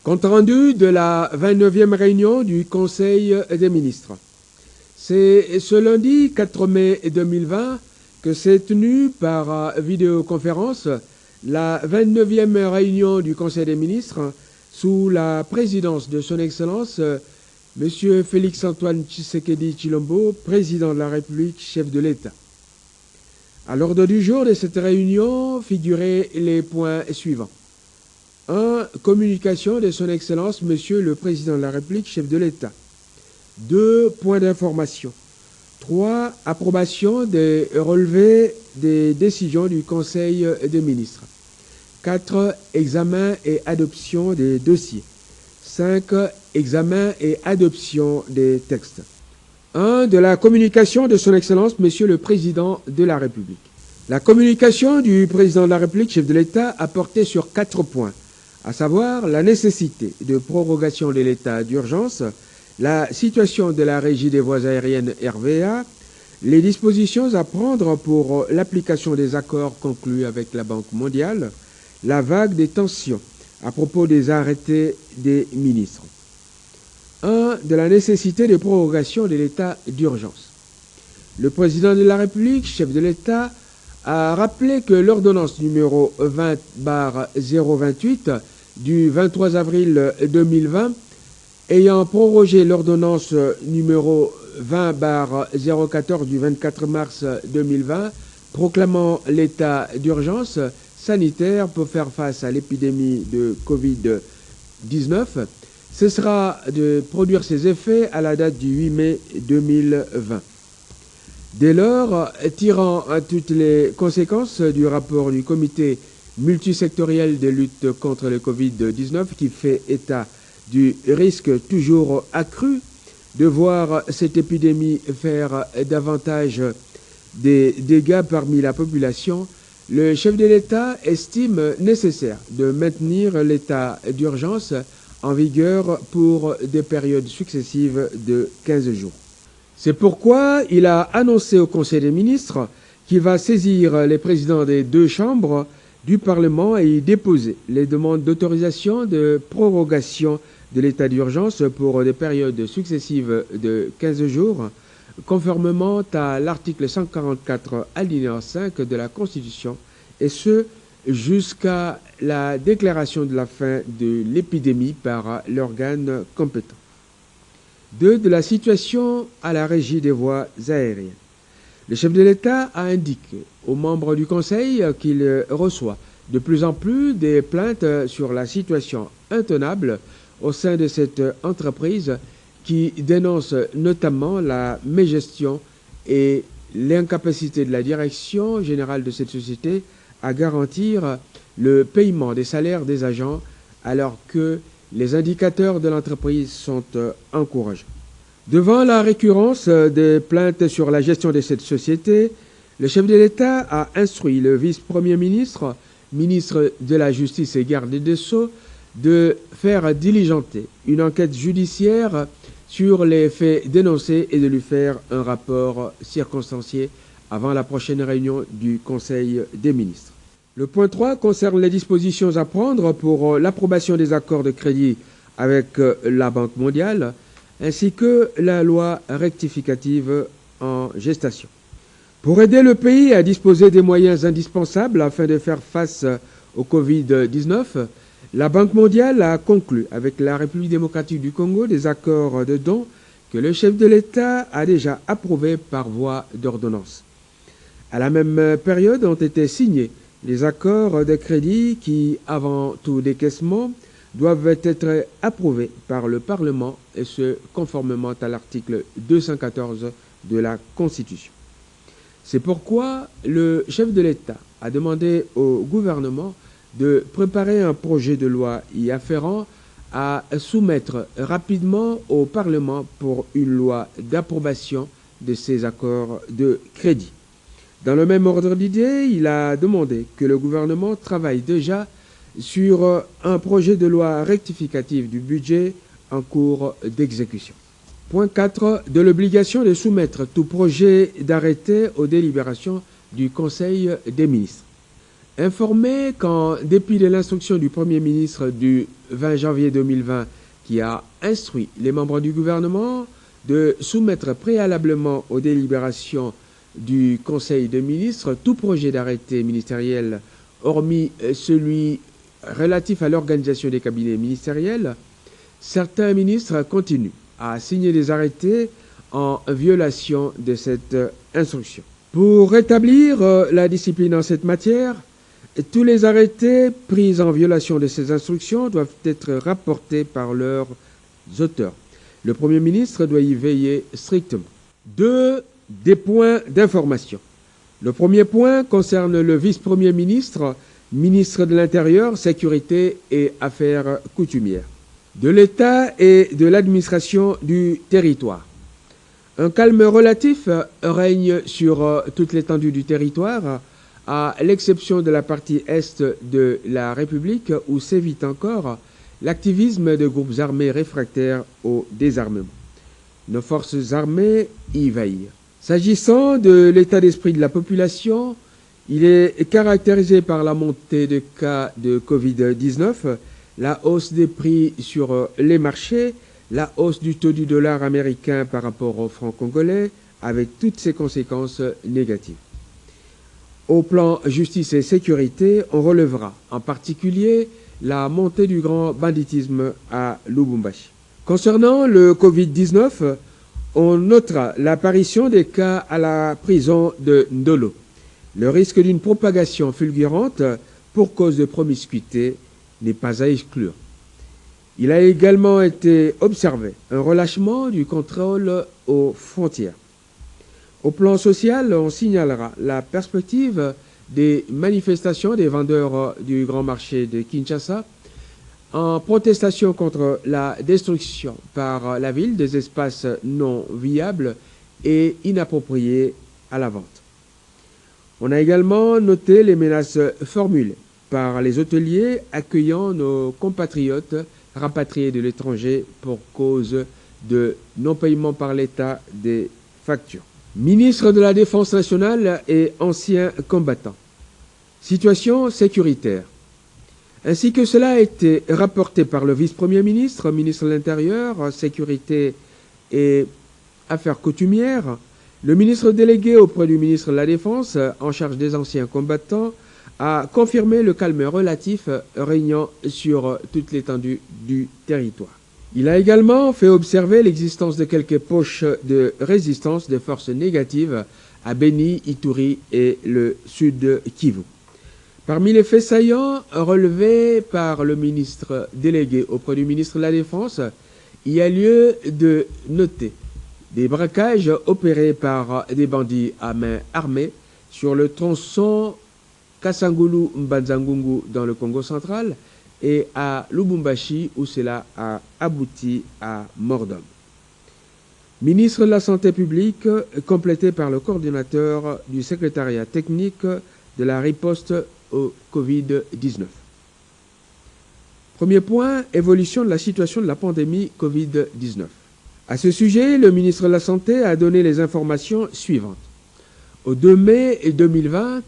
Compte rendu de la 29e réunion du Conseil des ministres. C'est ce lundi 4 mai 2020 que s'est tenue par vidéoconférence la 29e réunion du Conseil des ministres sous la présidence de son Excellence M. Félix-Antoine Tshisekedi Tshilombo, président de la République, chef de l'État. À l'ordre du jour de cette réunion figuraient les points suivants. 1. Communication de son Excellence, Monsieur le Président de la République, chef de l'État. 2. Points d'information. 3. Approbation des relevés des décisions du Conseil des ministres. 4. Examen et adoption des dossiers. 5. Examen et adoption des textes. 1. De la communication de son Excellence, Monsieur le Président de la République. La communication du Président de la République, chef de l'État, a porté sur 4 points, à savoir la nécessité de prorogation de l'état d'urgence, la situation de la Régie des voies aériennes RVA, les dispositions à prendre pour l'application des accords conclus avec la Banque mondiale, la vague des tensions à propos des arrêtés des ministres. 1. De la nécessité de prorogation de l'état d'urgence. Le Président de la République, chef de l'État, a rappelé que l'ordonnance numéro 20/028 du 23 avril 2020, ayant prorogé l'ordonnance numéro 20/014 du 24 mars 2020, proclamant l'état d'urgence sanitaire pour faire face à l'épidémie de Covid-19, cessera de produire ses effets à la date du 8 mai 2020. Dès lors, tirant toutes les conséquences du rapport du comité multisectoriel de lutte contre le Covid-19 qui fait état du risque toujours accru de voir cette épidémie faire davantage des dégâts parmi la population, le chef de l'État estime nécessaire de maintenir l'état d'urgence en vigueur pour des périodes successives de 15 jours. C'est pourquoi il a annoncé au Conseil des ministres qu'il va saisir les présidents des 2 chambres du Parlement et y déposer les demandes d'autorisation de prorogation de l'état d'urgence pour des périodes successives de 15 jours, conformément à l'article 144 alinéa 5 de la Constitution, et ce, jusqu'à la déclaration de la fin de l'épidémie par l'organe compétent. 2. De la situation à la Régie des voies aériennes. Le chef de l'État a indiqué aux membres du Conseil qu'il reçoit de plus en plus des plaintes sur la situation intenable au sein de cette entreprise qui dénonce notamment la mégestion et l'incapacité de la direction générale de cette société à garantir le paiement des salaires des agents alors que les indicateurs de l'entreprise sont encourageants. Devant la récurrence des plaintes sur la gestion de cette société, le chef de l'État a instruit le vice-premier ministre, ministre de la Justice et garde des Sceaux, de faire diligenter une enquête judiciaire sur les faits dénoncés et de lui faire un rapport circonstancié avant la prochaine réunion du Conseil des ministres. Le point 3 concerne les dispositions à prendre pour l'approbation des accords de crédit avec la Banque mondiale, ainsi que la loi rectificative en gestation. Pour aider le pays à disposer des moyens indispensables afin de faire face au Covid-19, la Banque mondiale a conclu avec la République démocratique du Congo des accords de dons que le chef de l'État a déjà approuvés par voie d'ordonnance. À la même période ont été signés les accords de crédit qui, avant tout décaissement, doivent être approuvés par le Parlement et ce, conformément à l'article 214 de la Constitution. C'est pourquoi le chef de l'État a demandé au gouvernement de préparer un projet de loi y afférent à soumettre rapidement au Parlement pour une loi d'approbation de ces accords de crédit. Dans le même ordre d'idée, il a demandé que le gouvernement travaille déjà sur un projet de loi rectificative du budget en cours d'exécution. Point 4. De l'obligation de soumettre tout projet d'arrêté aux délibérations du Conseil des ministres. Informé qu'en dépit de l'instruction du Premier ministre du 20 janvier 2020 qui a instruit les membres du gouvernement de soumettre préalablement aux délibérations du Conseil des ministres tout projet d'arrêté ministériel hormis celui relatif à l'organisation des cabinets ministériels, certains ministres continuent à signer des arrêtés en violation de cette instruction. Pour rétablir la discipline en cette matière, tous les arrêtés pris en violation de ces instructions doivent être rapportés par leurs auteurs. Le Premier ministre doit y veiller strictement. Des points d'information. Le premier point concerne le vice-premier ministre, ministre de l'Intérieur, Sécurité et Affaires coutumières, de l'État et de l'administration du territoire. Un calme relatif règne sur toute l'étendue du territoire, à l'exception de la partie est de la République où sévit encore l'activisme de groupes armés réfractaires au désarmement. Nos forces armées y veillent. S'agissant de l'état d'esprit de la population, il est caractérisé par la montée de cas de Covid-19, la hausse des prix sur les marchés, la hausse du taux du dollar américain par rapport au franc congolais, avec toutes ses conséquences négatives. Au plan justice et sécurité, on relèvera en particulier la montée du grand banditisme à Lubumbashi. Concernant le Covid-19, on notera l'apparition des cas à la prison de Ndolo. Le risque d'une propagation fulgurante pour cause de promiscuité n'est pas à exclure. Il a également été observé un relâchement du contrôle aux frontières. Au plan social, on signalera la perspective des manifestations des vendeurs du grand marché de Kinshasa en protestation contre la destruction par la ville des espaces non viables et inappropriés à la vente. On a également noté les menaces formulées par les hôteliers accueillant nos compatriotes rapatriés de l'étranger pour cause de non-paiement par l'État des factures. Ministre de la Défense nationale et ancien combattant. Situation sécuritaire. Ainsi que cela a été rapporté par le vice-premier ministre, ministre de l'Intérieur, Sécurité et Affaires coutumières, le ministre délégué auprès du ministre de la Défense, en charge des anciens combattants, a confirmé le calme relatif régnant sur toute l'étendue du territoire. Il a également fait observer l'existence de quelques poches de résistance des forces négatives à Beni, Ituri et le sud Kivu. Parmi les faits saillants relevés par le ministre délégué auprès du ministre de la Défense, il y a lieu de noter des braquages opérés par des bandits à main armée sur le tronçon Kasangulu-Mbanzangungu dans le Congo central et à Lubumbashi où cela a abouti à mort d'homme. Ministre de la Santé publique, complété par le coordinateur du secrétariat technique de la riposte au Covid-19. Premier point, évolution de la situation de la pandémie Covid-19. À ce sujet, le ministre de la Santé a donné les informations suivantes. Au 2 mai 2020,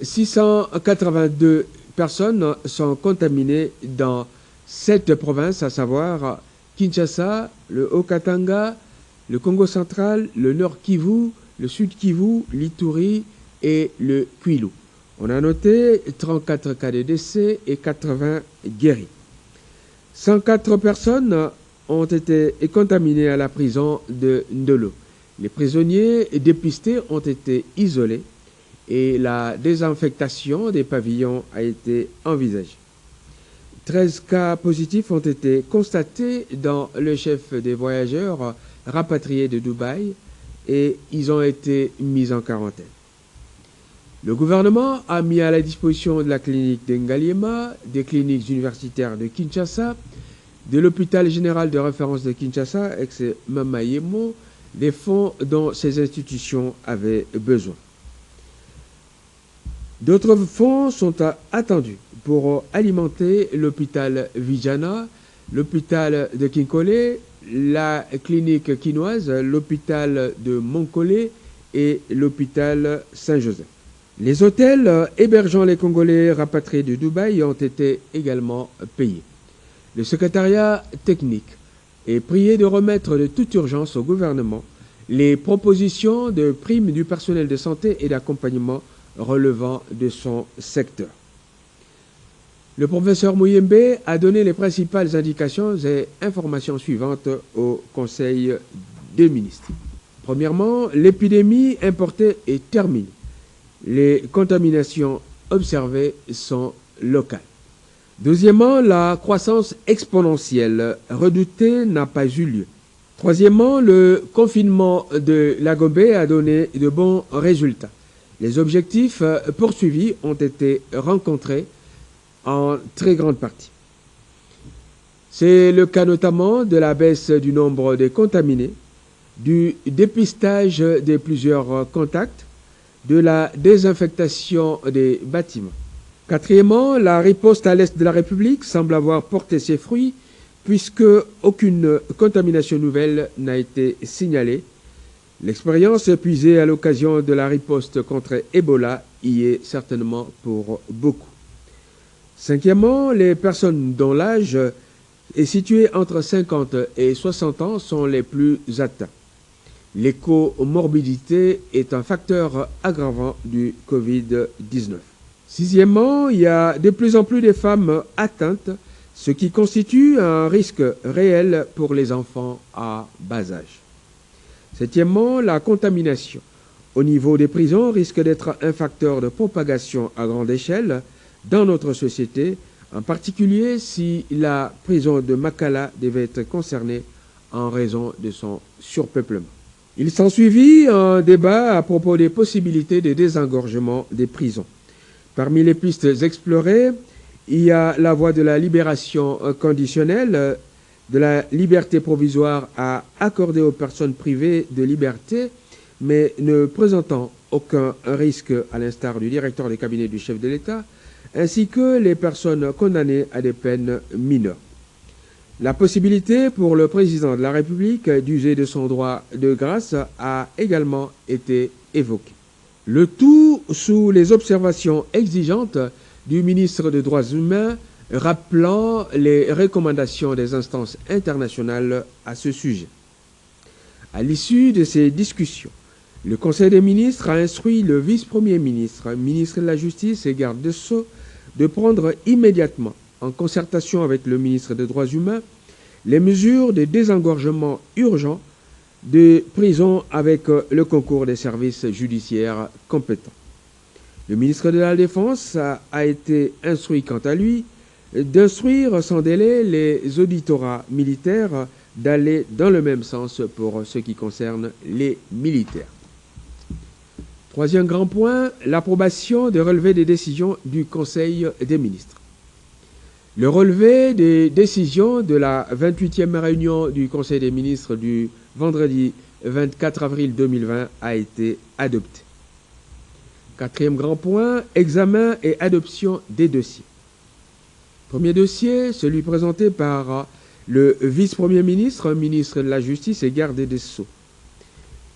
682 personnes sont contaminées dans 7 provinces, à savoir Kinshasa, le Haut-Katanga, le Congo central, le Nord Kivu, le Sud Kivu, l'Ituri et le Kwilu. On a noté 34 cas de décès et 80 guéris. 104 personnes ont été contaminées à la prison de Ndolo. Les prisonniers dépistés ont été isolés et la désinfectation des pavillons a été envisagée. 13 cas positifs ont été constatés dans le chef des voyageurs rapatriés de Dubaï et ils ont été mis en quarantaine. Le gouvernement a mis à la disposition de la clinique d'Engaliema, des cliniques universitaires de Kinshasa, de l'hôpital général de référence de Kinshasa, ex-Mamayemo, des fonds dont ces institutions avaient besoin. D'autres fonds sont attendus pour alimenter l'hôpital Vijana, l'hôpital de Kinkole, la clinique quinoise, l'hôpital de Monkole et l'hôpital Saint-Joseph. Les hôtels hébergeant les Congolais rapatriés de Dubaï ont été également payés. Le secrétariat technique est prié de remettre de toute urgence au gouvernement les propositions de primes du personnel de santé et d'accompagnement relevant de son secteur. Le professeur Mouyembe a donné les principales indications et informations suivantes au Conseil des ministres. Premièrement, l'épidémie importée est terminée. Les contaminations observées sont locales. Deuxièmement, la croissance exponentielle redoutée n'a pas eu lieu. Troisièmement, le confinement de la Gombe a donné de bons résultats. Les objectifs poursuivis ont été rencontrés en très grande partie. C'est le cas notamment de la baisse du nombre des contaminés, du dépistage de plusieurs contacts, de la désinfectation des bâtiments. Quatrièmement, la riposte à l'est de la République semble avoir porté ses fruits puisque aucune contamination nouvelle n'a été signalée. L'expérience puisée à l'occasion de la riposte contre Ebola y est certainement pour beaucoup. Cinquièmement, les personnes dont l'âge est situé entre 50 et 60 ans sont les plus atteints. L'écomorbidité est un facteur aggravant du Covid-19. Sixièmement, il y a de plus en plus de femmes atteintes, ce qui constitue un risque réel pour les enfants à bas âge. Septièmement, la contamination au niveau des prisons risque d'être un facteur de propagation à grande échelle dans notre société, en particulier si la prison de Makala devait être concernée en raison de son surpeuplement. Il s'ensuivit un débat à propos des possibilités de désengorgement des prisons. Parmi les pistes explorées, il y a la voie de la libération conditionnelle, de la liberté provisoire à accorder aux personnes privées de liberté, mais ne présentant aucun risque, à l'instar du directeur des cabinets du chef de l'État, ainsi que les personnes condamnées à des peines mineures. La possibilité pour le président de la République d'user de son droit de grâce a également été évoquée. Le tout sous les observations exigeantes du ministre des Droits humains, rappelant les recommandations des instances internationales à ce sujet. À l'issue de ces discussions, le Conseil des ministres a instruit le vice-premier ministre, ministre de la Justice et garde des Sceaux de prendre immédiatement, en concertation avec le ministre des Droits humains, les mesures de désengorgement urgent des prisons avec le concours des services judiciaires compétents. Le ministre de la Défense a été instruit quant à lui d'instruire sans délai les auditorat militaires d'aller dans le même sens pour ce qui concerne les militaires. Troisième grand point, l'approbation des relevés des décisions du Conseil des ministres. Le relevé des décisions de la 28e réunion du Conseil des ministres du vendredi 24 avril 2020 a été adopté. Quatrième grand point, examen et adoption des dossiers. Premier dossier, celui présenté par le vice-premier ministre, ministre de la Justice et garde des Sceaux.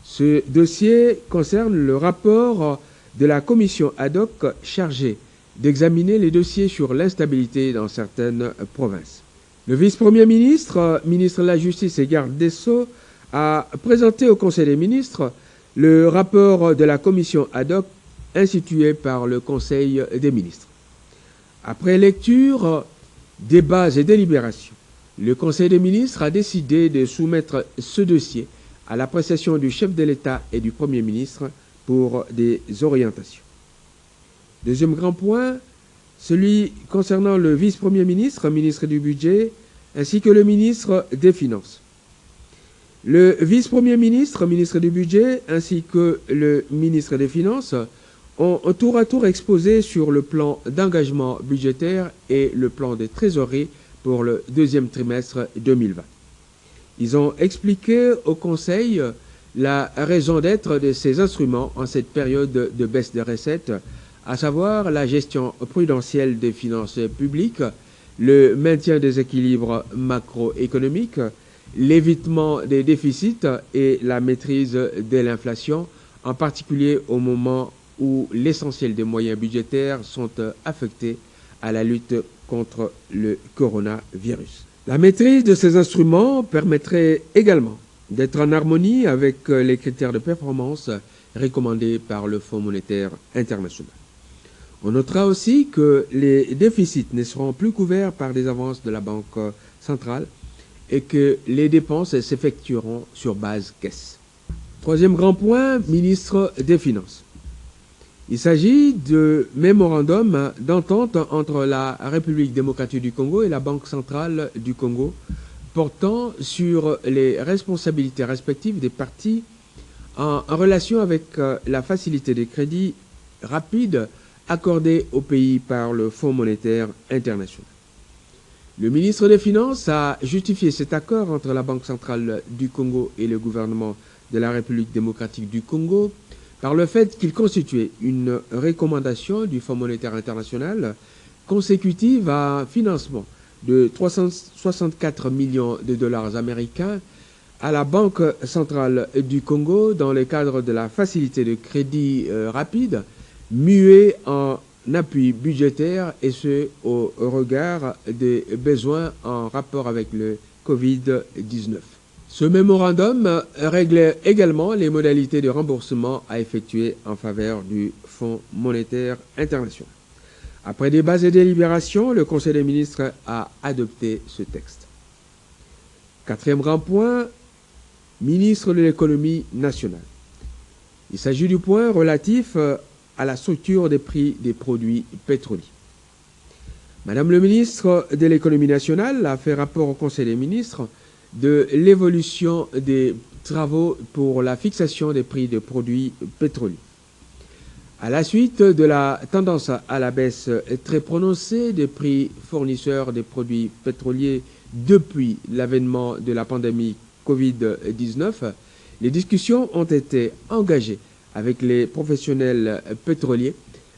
Ce dossier concerne le rapport de la commission ad hoc chargée d'examiner les dossiers sur l'instabilité dans certaines provinces. Le vice-premier ministre, ministre de la Justice et garde des Sceaux, a présenté au Conseil des ministres le rapport de la commission ad hoc instituée par le Conseil des ministres. Après lecture, débats et délibérations, le Conseil des ministres a décidé de soumettre ce dossier à l'appréciation du chef de l'État et du Premier ministre pour des orientations. Deuxième grand point, celui concernant le vice-premier ministre, ministre du Budget, ainsi que le ministre des Finances. Le vice-premier ministre, ministre du Budget, ainsi que le ministre des Finances ont tour à tour exposé sur le plan d'engagement budgétaire et le plan de trésorerie pour le deuxième trimestre 2020. Ils ont expliqué au Conseil la raison d'être de ces instruments en cette période de baisse des recettes, à savoir la gestion prudentielle des finances publiques, le maintien des équilibres macroéconomiques, l'évitement des déficits et la maîtrise de l'inflation, en particulier au moment où l'essentiel des moyens budgétaires sont affectés à la lutte contre le coronavirus. La maîtrise de ces instruments permettrait également d'être en harmonie avec les critères de performance recommandés par le Fonds monétaire international. On notera aussi que les déficits ne seront plus couverts par des avances de la Banque centrale et que les dépenses s'effectueront sur base caisse. Troisième grand point, ministre des Finances. Il s'agit de mémorandum d'entente entre la République démocratique du Congo et la Banque centrale du Congo portant sur les responsabilités respectives des parties en relation avec la facilité des crédits rapides accordés au pays par le Fonds monétaire international. Le ministre des Finances a justifié cet accord entre la Banque centrale du Congo et le gouvernement de la République démocratique du Congo par le fait qu'il constituait une recommandation du Fonds monétaire international consécutive à un financement de 364 millions de dollars américains à la Banque centrale du Congo dans le cadre de la facilité de crédit rapide muée en appui budgétaire et ce au regard des besoins en rapport avec le Covid-19. Ce mémorandum règle également les modalités de remboursement à effectuer en faveur du Fonds monétaire international. Après débat et délibérations, le Conseil des ministres a adopté ce texte. Quatrième grand point, ministre de l'économie nationale. Il s'agit du point relatif à la structure des prix des produits pétroliers. Madame le ministre de l'économie nationale a fait rapport au Conseil des ministres de l'évolution des travaux pour la fixation des prix des produits pétroliers. À la suite de la tendance à la baisse très prononcée des prix fournisseurs des produits pétroliers depuis l'avènement de la pandémie Covid-19, les discussions ont été engagées avec les professionnels pétroliers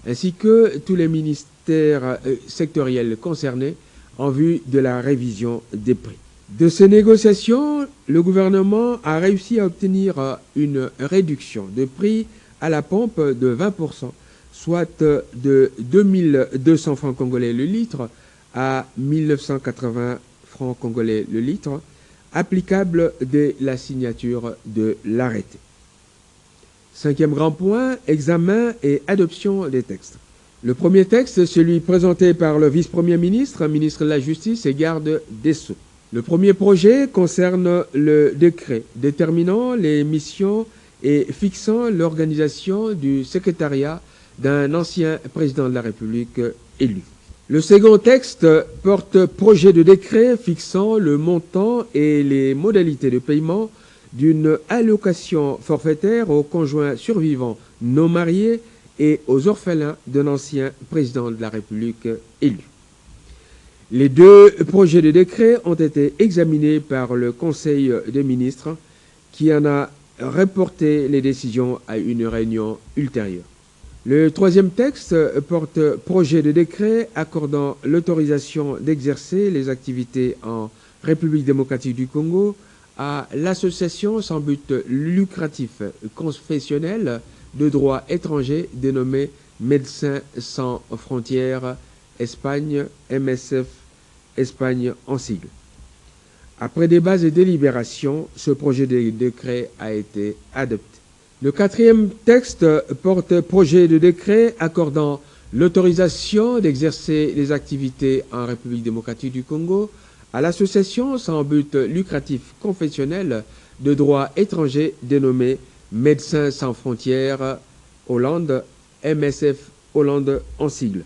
ainsi que tous les ministères sectoriels concernés en vue de la révision des prix. De ces négociations, le gouvernement a réussi à obtenir une réduction de prix à la pompe de 20%, soit de 2200 francs congolais le litre à 1980 francs congolais le litre, applicable dès la signature de l'arrêté. Cinquième grand point, examen et adoption des textes. Le premier texte, celui présenté par le vice-premier ministre, ministre de la Justice et garde des Sceaux. Le premier projet concerne le décret déterminant les missions et fixant l'organisation du secrétariat d'un ancien président de la République élu. Le second texte porte projet de décret fixant le montant et les modalités de paiement d'une allocation forfaitaire aux conjoints survivants non mariés et aux orphelins d'un ancien président de la République élu. Les deux projets de décret ont été examinés par le Conseil des ministres qui en a reporté les décisions à une réunion ultérieure. Le troisième texte porte projet de décret accordant l'autorisation d'exercer les activités en République démocratique du Congo à l'association sans but lucratif confessionnel de droit étranger dénommée Médecins sans frontières Espagne, MSF Espagne en sigle. Après débat et délibérations, ce projet de décret a été adopté. Le quatrième texte porte projet de décret accordant l'autorisation d'exercer les activités en République démocratique du Congo à l'association sans but lucratif confessionnel de droit étranger dénommée Médecins sans frontières Hollande, MSF Hollande en sigle.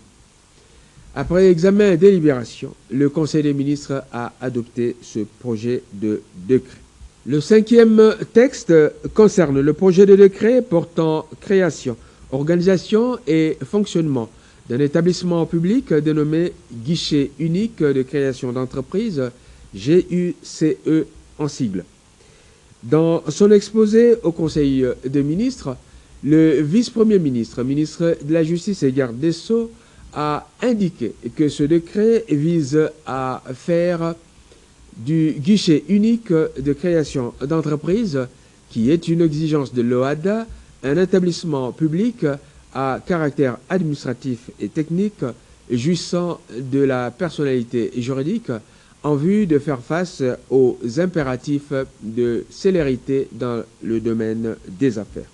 Après examen et délibération, le Conseil des ministres a adopté ce projet de décret. Le cinquième texte concerne le projet de décret portant création, organisation et fonctionnement d'un établissement public dénommé Guichet unique de création d'entreprise, GUCE en sigle. Dans son exposé au Conseil des ministres, le vice-premier ministre, ministre de la Justice et garde des Sceaux, a indiqué que ce décret vise à faire du guichet unique de création d'entreprise, qui est une exigence de l'OHADA, un établissement public à caractère administratif et technique jouissant de la personnalité juridique en vue de faire face aux impératifs de célérité dans le domaine des affaires.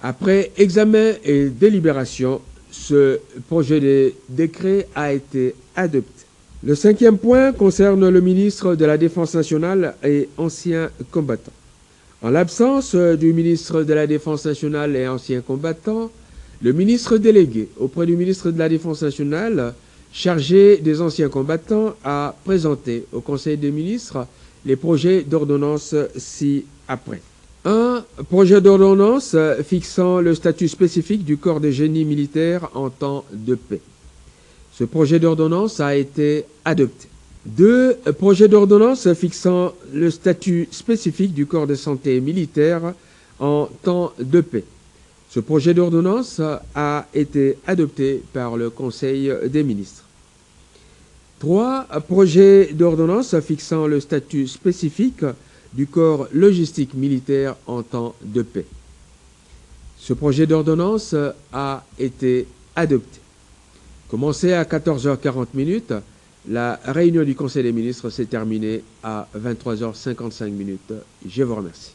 Après examen et délibération, ce projet de décret a été adopté. Le 5e point concerne le ministre de la Défense nationale et ancien combattant. En l'absence du ministre de la Défense nationale et ancien combattant, le ministre délégué auprès du ministre de la Défense nationale chargé des anciens combattants a présenté au Conseil des ministres les projets d'ordonnance ci-après. 1. Projet d'ordonnance fixant le statut spécifique du corps de génie militaire en temps de paix. Ce projet d'ordonnance a été adopté. 2. Projet d'ordonnance fixant le statut spécifique du corps de santé militaire en temps de paix. Ce projet d'ordonnance a été adopté par le Conseil des ministres. 3. Projet d'ordonnance fixant le statut spécifique du corps logistique militaire en temps de paix. Ce projet d'ordonnance a été adopté. Commencé à 14h40, la réunion du Conseil des ministres s'est terminée à 23h55. Je vous remercie.